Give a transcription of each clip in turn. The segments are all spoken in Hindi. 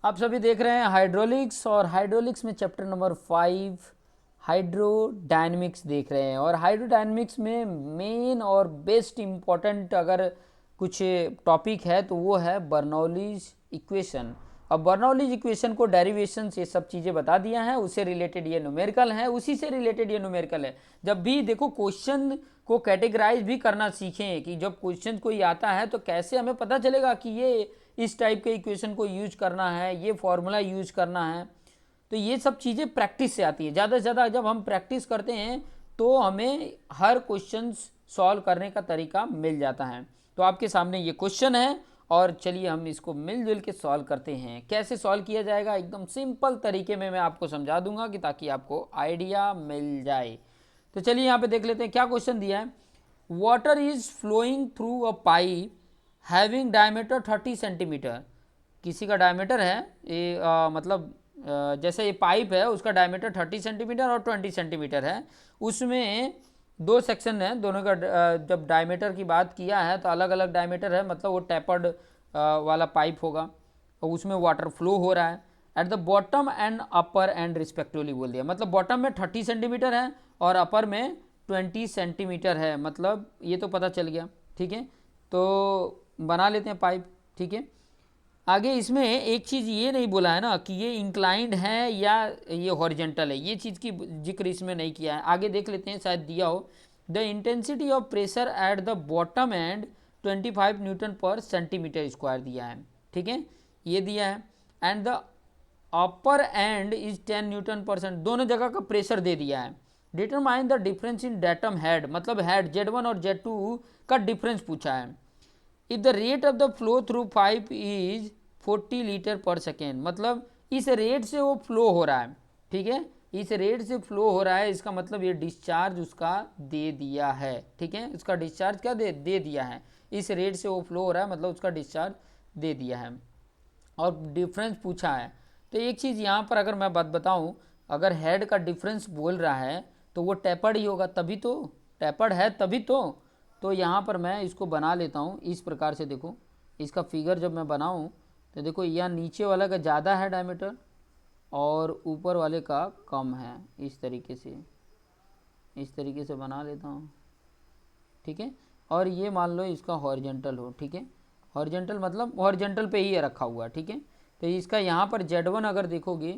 आप सभी देख रहे हैं हाइड्रोलिक्स, और हाइड्रोलिक्स में चैप्टर नंबर 5 हाइड्रोडायनेमिक्स देख रहे हैं। और हाइड्रोडायनेमिक्स में मेन और बेस्ट इम्पॉर्टेंट अगर कुछ टॉपिक है तो वो है बर्नौलीज इक्वेशन। अब बर्नौलीज इक्वेशन को डेरिवेशन ये सब चीज़ें बता दिया है, उससे रिलेटेड ये न्यूमेरिकल है, उसी से रिलेटेड ये न्यूमेरिकल है। जब भी देखो क्वेश्चन को कैटेगराइज भी करना सीखें कि जब क्वेश्चन कोई आता है तो कैसे हमें पता चलेगा कि ये इस टाइप के इक्वेशन को यूज करना है, ये फॉर्मूला यूज करना है। तो ये सब चीज़ें प्रैक्टिस से आती है। ज़्यादा से ज़्यादा जब हम प्रैक्टिस करते हैं तो हमें हर क्वेश्चन सॉल्व करने का तरीका मिल जाता है। तो आपके सामने ये क्वेश्चन है और चलिए हम इसको मिलजुल के सॉल्व करते हैं। कैसे सॉल्व किया जाएगा एकदम सिंपल तरीके में मैं आपको समझा दूंगा कि ताकि आपको आइडिया मिल जाए। तो चलिए यहाँ पे देख लेते हैं क्या क्वेश्चन दिया है। Water is flowing through a pipe having diameter 30 centimetre. किसी का डायमीटर है ये मतलब जैसे ये पाइप है उसका डायमीटर 30 सेंटीमीटर और 20 सेंटीमीटर है। उसमें दो सेक्शन है, दोनों का जब डायमीटर की बात किया है तो अलग अलग डायमीटर है, मतलब वो टैपर्ड वाला पाइप होगा और उसमें वाटर फ्लो हो रहा है। At the bottom and upper and respectively बोल दिया, मतलब बॉटम में 30 सेंटीमीटर है और अपर में 20 सेंटीमीटर है, मतलब ये तो पता चल गया। ठीक है, तो बना लेते हैं पाइप। ठीक है, आगे इसमें एक चीज़ ये नहीं बोला है ना कि ये इंक्लाइंड है या ये हॉरिजेंटल है, ये चीज़ की जिक्र इसमें नहीं किया है। आगे देख लेते हैं, शायद दिया हो। The intensity of pressure at the bottom and 25 Newton पर सेंटीमीटर स्क्वायर दिया है। ठीक है, ये दिया है। And the upper and is 10 Newton percent, दोनों जगह का प्रेशर दे दिया है। Determine the difference in datum head, मतलब हेड Z1 और Z2 का डिफरेंस पूछा है। If the rate of the flow through pipe is 40 litre पर सेकेंड, मतलब इस रेट से वो फ्लो हो रहा है। ठीक है, इस रेट से फ्लो हो रहा है, इसका मतलब ये डिस्चार्ज उसका दे दिया है। ठीक है, उसका डिस्चार्ज क्या दे दिया है, इस रेट से वो फ्लो हो रहा है मतलब उसका डिस्चार्ज दे दिया है और डिफरेंस पूछा है। तो एक चीज़ यहाँ पर अगर मैं बात बताऊँ, अगर हेड का डिफरेंस बोल रहा है तो वो टैपर्ड ही होगा, तभी तो टैपर्ड है तभी तो यहाँ पर मैं इसको बना लेता हूँ इस प्रकार से। देखो इसका फिगर जब मैं बनाऊँ तो देखो यहाँ नीचे वाला का ज़्यादा है डायमीटर और ऊपर वाले का कम है। इस तरीके से बना लेता हूँ। ठीक है, और ये मान लो इसका हॉरिजेंटल हो। ठीक है, हॉरिजेंटल मतलब हॉरिजेंटल पे ही रखा हुआ। ठीक है, तो इसका यहाँ पर Z1 अगर देखोगे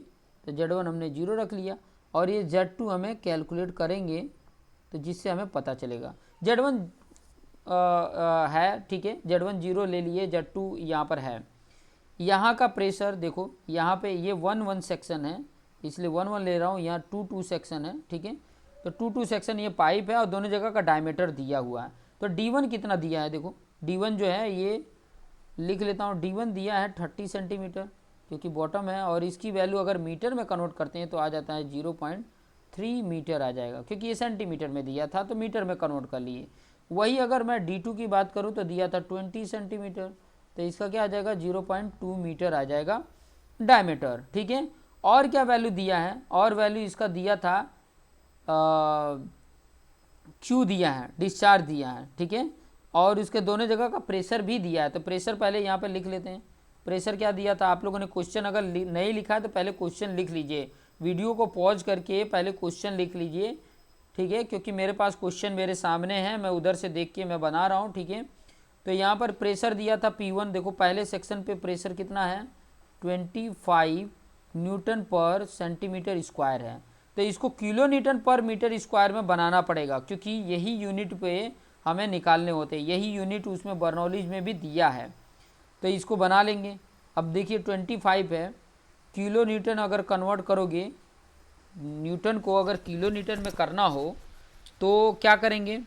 तो Z1 हमने 0 रख लिया और ये Z2 हमें कैलकुलेट करेंगे तो जिससे हमें पता चलेगा। Z1 है, ठीक है, Z1 0 ले लिए, Z2 यहाँ पर है। यहाँ का प्रेशर देखो, यहाँ पे ये 1-1 सेक्शन है इसलिए 1-1 ले रहा हूँ, यहाँ 2-2 सेक्शन है। ठीक है, तो 2-2 सेक्शन ये पाइप है और दोनों जगह का डायमीटर दिया हुआ है। तो D1 कितना दिया है, देखो D1 जो है ये लिख लेता हूँ, D1 दिया है 30 सेंटीमीटर क्योंकि बॉटम है, और इसकी वैल्यू अगर मीटर में कन्वर्ट करते हैं तो आ जाता है 0.3 मीटर आ जाएगा, क्योंकि ये सेंटीमीटर में दिया था तो मीटर में कन्वर्ट कर लिए। वही अगर मैं D2 की बात करूँ तो दिया था 20 सेंटीमीटर, तो इसका क्या आ जाएगा 0.2 मीटर आ जाएगा डायमीटर। ठीक है, और क्या वैल्यू दिया है, और वैल्यू इसका दिया था क्यू दिया है, डिस्चार्ज दिया है। ठीक है, और इसके दोनों जगह का प्रेशर भी दिया है। तो प्रेशर पहले यहाँ पे लिख लेते हैं। प्रेशर क्या दिया था, आप लोगों ने क्वेश्चन अगर नहीं लिखा है तो पहले क्वेश्चन लिख लीजिए, वीडियो को पॉज करके पहले क्वेश्चन लिख लीजिए। ठीक है, क्योंकि मेरे पास क्वेश्चन मेरे सामने है, मैं उधर से देख के मैं बना रहा हूँ। ठीक है, तो यहाँ पर प्रेशर दिया था P1, देखो पहले सेक्शन पे प्रेशर कितना है 25 न्यूटन पर सेंटीमीटर स्क्वायर है। तो इसको किलो न्यूटन पर मीटर स्क्वायर में बनाना पड़ेगा क्योंकि यही यूनिट पे हमें निकालने होते हैं, यही यूनिट उसमें बर्नौलीज में भी दिया है। तो इसको बना लेंगे। अब देखिए 25 है, किलो न्यूटन अगर कन्वर्ट करोगे, न्यूटन को अगर किलो न्यूटन में करना हो तो क्या करेंगे,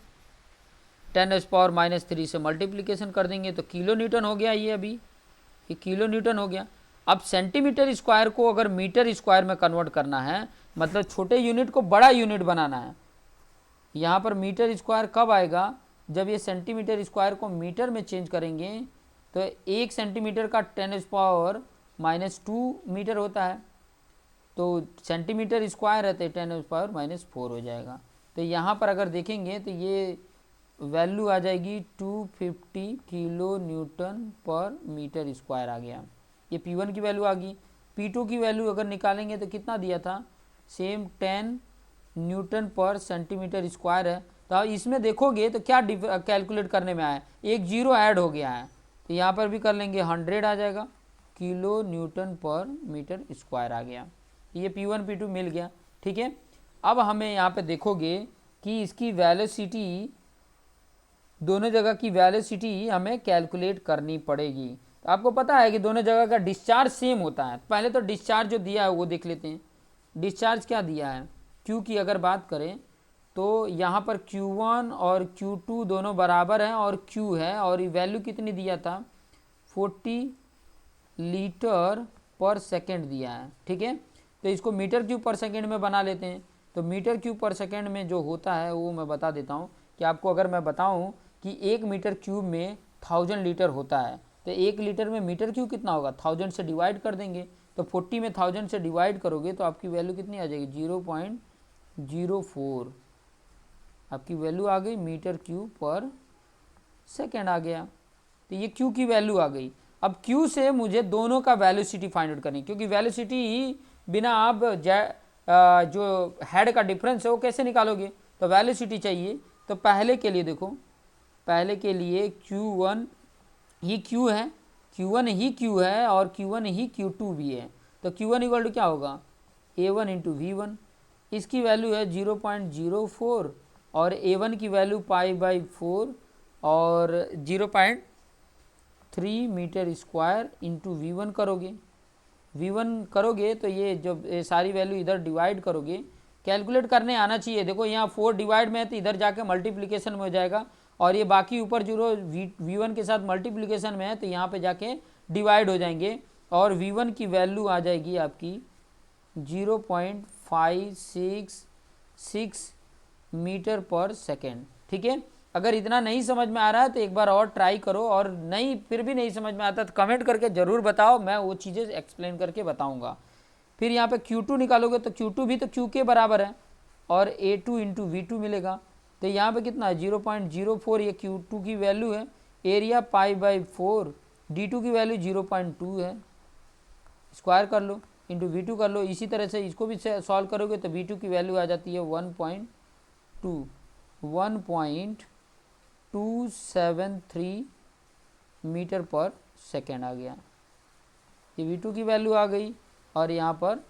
10⁻³ से मल्टीप्लिकेशन कर देंगे तो किलो न्यूटन हो गया। ये अभी ये किलो न्यूटन हो गया। अब सेंटीमीटर स्क्वायर को अगर मीटर स्क्वायर में कन्वर्ट करना है, मतलब छोटे यूनिट को बड़ा यूनिट बनाना है। यहाँ पर मीटर स्क्वायर कब आएगा, जब ये सेंटीमीटर स्क्वायर को मीटर में चेंज करेंगे तो 1 सेंटीमीटर का 10⁻² मीटर होता है, तो सेंटीमीटर स्क्वायर है तो 10⁻⁴ हो जाएगा। तो यहाँ पर अगर देखेंगे तो ये वैल्यू आ जाएगी 250 किलो न्यूटन पर मीटर स्क्वायर आ गया। ये P1 की वैल्यू आ गई। P2 की वैल्यू अगर निकालेंगे तो कितना दिया था, सेम 10 न्यूटन पर सेंटीमीटर स्क्वायर है। तो आप इसमें देखोगे तो क्या कैलकुलेट करने में आया, एक जीरो ऐड हो गया है, तो यहाँ पर भी कर लेंगे 100 आ जाएगा, किलो न्यूटन पर मीटर स्क्वायर आ गया। ये P1 P2 मिल गया, ठीक है। अब हमें यहाँ पे देखोगे कि इसकी वेलोसिटी, दोनों जगह की वेलोसिटी हमें कैलकुलेट करनी पड़ेगी। तो आपको पता है कि दोनों जगह का डिस्चार्ज सेम होता है। पहले तो डिस्चार्ज जो दिया है वो देख लेते हैं। डिस्चार्ज क्या दिया है, Q की अगर बात करें तो यहाँ पर Q1 और Q2 दोनों बराबर हैं और Q है, और ये वैल्यू कितनी दिया था, 40 लीटर पर सेकेंड दिया है, ठीक है। तो इसको मीटर क्यूब पर सेकेंड में बना लेते हैं। तो मीटर क्यूब पर सेकेंड में जो होता है वो मैं बता देता हूँ कि आपको अगर मैं बताऊँ कि 1 मीटर क्यूब में 1000 लीटर होता है, तो 1 लीटर में मीटर क्यूब कितना होगा, 1000 से डिवाइड कर देंगे। तो 40 में 1000 से डिवाइड करोगे तो आपकी वैल्यू कितनी आ जाएगी, 0.04 आपकी वैल्यू आ गई, मीटर क्यूब पर सेकेंड आ गया। तो ये Q की वैल्यू आ गई। अब Q से मुझे दोनों का वेलोसिटी फाइंड आउट करनी, क्योंकि वेलोसिटी बिना आप जो हेड का डिफरेंस है वो कैसे निकालोगे, तो वेलोसिटी चाहिए। तो पहले के लिए देखो, पहले के लिए Q1 ही Q है, Q1 ही Q है और Q1 ही Q2 भी है। तो Q1 इक्वल टू क्या होगा, A1 इंटू V1, इसकी वैल्यू है 0.04 और A1 की वैल्यू π/4 और 0.3 मीटर स्क्वायर इंटू V1 करोगे तो ये जो सारी वैल्यू इधर डिवाइड करोगे, कैलकुलेट करने आना चाहिए। देखो यहाँ 4 डिवाइड में है तो इधर जाके मल्टीप्लिकेशन में हो जाएगा, और ये बाकी ऊपर जो V1 के साथ मल्टीप्लिकेशन में है तो यहाँ पे जाके डिवाइड हो जाएंगे, और V1 की वैल्यू आ जाएगी आपकी 0.566 मीटर पर सेकेंड, ठीक है। अगर इतना नहीं समझ में आ रहा है तो एक बार और ट्राई करो, और नहीं फिर भी नहीं समझ में आता तो कमेंट करके ज़रूर बताओ, मैं वो चीज़ें एक्सप्लेन करके बताऊंगा। फिर यहाँ पे Q2 निकालोगे तो Q2 भी तो Q के बराबर है, और A2 इंटू V2 मिलेगा। तो यहाँ पे कितना है, 0.04 ये Q2 की वैल्यू है, एरिया π/4, D2 की वैल्यू 0.2 है, स्क्वायर कर लो इंटू V2 कर लो। इसी तरह से इसको भी सॉल्व करोगे तो V2 की वैल्यू आ जाती है 1.273 मीटर पर सेकेंड आ गया। ये V2 की वैल्यू आ गई और यहाँ पर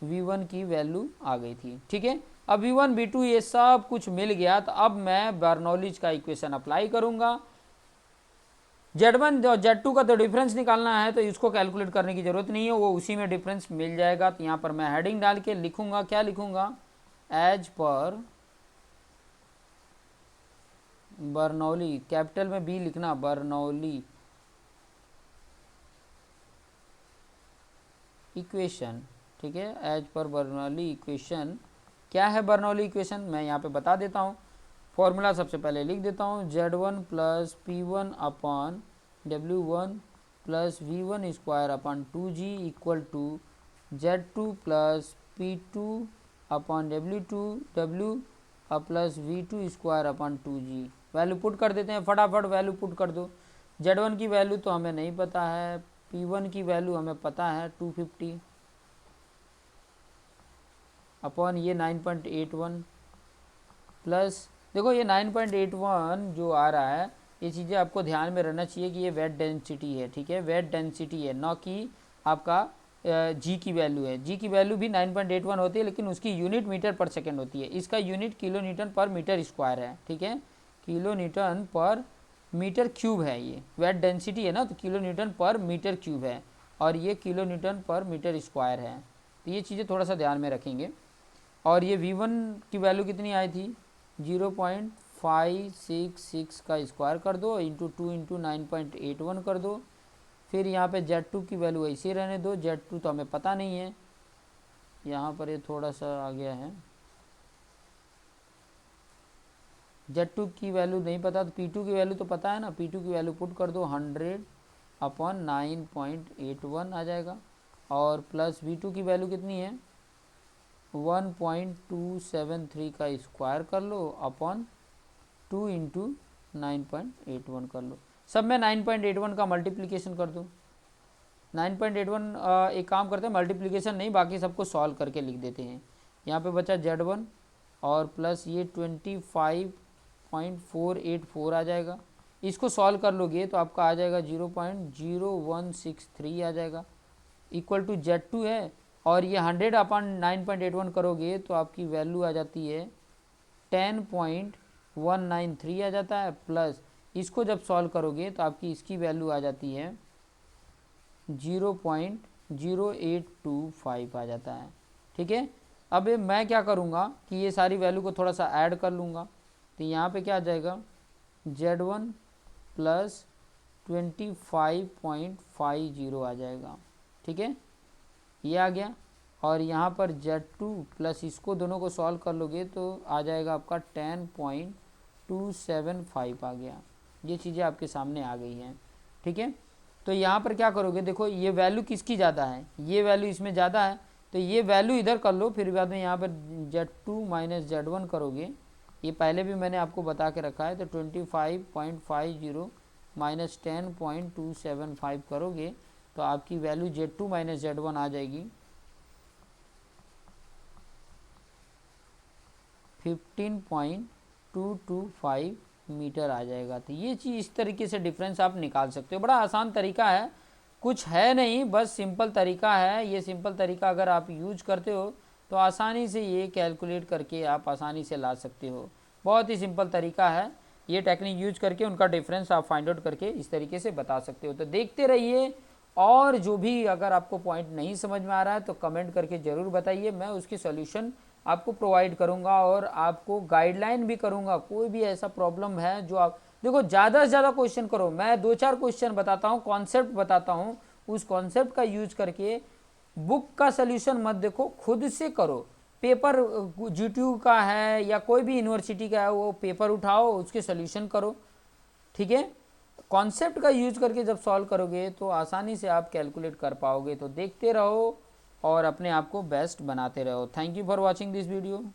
V1 की वैल्यू आ गई थी, ठीक है। अब V1 V2 ये सब कुछ मिल गया, तो अब मैं बर्नौलीज का इक्वेशन अप्लाई करूँगा। Z1 और Z2 का तो डिफरेंस निकालना है, तो इसको कैलकुलेट करने की ज़रूरत नहीं है, वो उसी में डिफरेंस मिल जाएगा। तो यहाँ पर मैं हेडिंग डाल के लिखूँगा, क्या लिखूँगा, एज पर बर्नौली, कैपिटल में B लिखना, बर्नौली इक्वेशन, ठीक है। एज पर बर्नौली इक्वेशन, क्या है बर्नौली इक्वेशन, मैं यहाँ पे बता देता हूँ। फॉर्मूला सबसे पहले लिख देता हूँ, Z1 plus P1 upon W1 plus V1 square upon 2G equal to Z2 plus P2 upon W plus V2 square upon 2G। Value put कर देते हैं, फटाफट वैल्यू पुट कर दो। Z1 की वैल्यू तो हमें नहीं पता है, P1 की वैल्यू हमें पता है 250 अपॉन ये 9.81 प्लस, देखो ये 9.81 जो आ रहा है, ये चीज़ें आपको ध्यान में रहना चाहिए कि ये वेट डेंसिटी है, ठीक है, वेट डेंसिटी है, ना कि आपका जी की वैल्यू है। जी की वैल्यू भी 9.81 होती है, लेकिन उसकी यूनिट मीटर पर सेकेंड होती है, इसका यूनिट किलो न्यूटन पर मीटर स्क्वायर है, ठीक है, किलो न्यूटन पर मीटर क्यूब है। ये वेट डेंसिटी है ना, तो किलो न्यूटन पर मीटर क्यूब है, और ये किलो न्यूटन पर मीटर स्क्वायर है। तो ये चीज़ें थोड़ा सा ध्यान में रखेंगे। और ये V1 की वैल्यू कितनी आई थी, 0.566 का स्क्वायर कर दो इंटू 2 इंटू 9.81 कर दो। फिर यहाँ पे Z2 की वैल्यू ऐसे ही रहने दो, Z2 तो हमें पता नहीं है, यहाँ पर ये थोड़ा सा आ गया है, Z2 की वैल्यू नहीं पता, तो P2 की वैल्यू तो पता है ना, P2 की वैल्यू पुट कर दो, 100 अपॉन 9.81 आ जाएगा, और प्लस V2 की वैल्यू कितनी है, 1.273 का स्क्वायर कर लो अपॉन 2 इंटू 9.81 कर लो। सब में 9.81 का मल्टीप्लिकेशन कर दो, 9.81 एक काम करते हैं, मल्टीप्लिकेशन नहीं बाकी सबको सॉल्व करके लिख देते हैं। यहाँ पे बचा Z1 और प्लस ये 25.484 आ जाएगा। इसको सॉल्व कर लोगे तो आपका आ जाएगा 0.0163 आ जाएगा, इक्वल टू Z2 है। और ये 100/9.81 करोगे तो आपकी वैल्यू आ जाती है 10.193 आ जाता है, प्लस इसको जब सॉल्व करोगे तो आपकी इसकी वैल्यू आ जाती है 0.0825 आ जाता है। ठीक है, अब मैं क्या करूँगा कि ये सारी वैल्यू को थोड़ा सा ऐड कर लूँगा, तो यहाँ पे क्या आ जाएगा Z1 प्लस 25.50 आ जाएगा। ठीक है, ये आ गया। और यहाँ पर Z2 प्लस इसको दोनों को सॉल्व कर लोगे तो आ जाएगा आपका 10.275 आ गया। ये चीज़ें आपके सामने आ गई हैं। ठीक है, तो यहाँ पर क्या करोगे, देखो ये वैल्यू किसकी ज़्यादा है, ये वैल्यू इसमें ज़्यादा है, तो ये वैल्यू इधर कर लो, फिर बाद में यहाँ पर Z2 माइनस Z1 करोगे। ये पहले भी मैंने आपको बता के रखा है, तो 25.50 माइनस 10.275 करोगे तो आपकी वैल्यू Z2 माइनस Z1 आ जाएगी 15.225 मीटर आ जाएगा। तो ये चीज़ इस तरीके से डिफरेंस आप निकाल सकते हो। बड़ा आसान तरीका है, कुछ है नहीं, बस सिंपल तरीका है। ये सिंपल तरीका अगर आप यूज करते हो तो आसानी से ये कैलकुलेट करके आप आसानी से ला सकते हो। बहुत ही सिंपल तरीका है, ये टेक्निक यूज करके उनका डिफरेंस आप फाइंड आउट करके इस तरीके से बता सकते हो। तो देखते रहिए, और जो भी अगर आपको पॉइंट नहीं समझ में आ रहा है तो कमेंट करके ज़रूर बताइए, मैं उसकी सॉल्यूशन आपको प्रोवाइड करूंगा और आपको गाइडलाइन भी करूंगा। कोई भी ऐसा प्रॉब्लम है जो आप देखो, ज़्यादा से ज़्यादा क्वेश्चन करो, मैं 2-4 क्वेश्चन बताता हूँ, कॉन्सेप्ट बताता हूँ, उस कॉन्सेप्ट का यूज करके बुक का सल्यूशन मत देखो, खुद से करो। पेपर GTU का है या कोई भी यूनिवर्सिटी का है, वो पेपर उठाओ, उसके सल्यूशन करो। ठीक है, कॉन्सेप्ट का यूज करके जब सॉल्व करोगे तो आसानी से आप कैलकुलेट कर पाओगे। तो देखते रहो और अपने आप को बेस्ट बनाते रहो। Thank you for watching this video.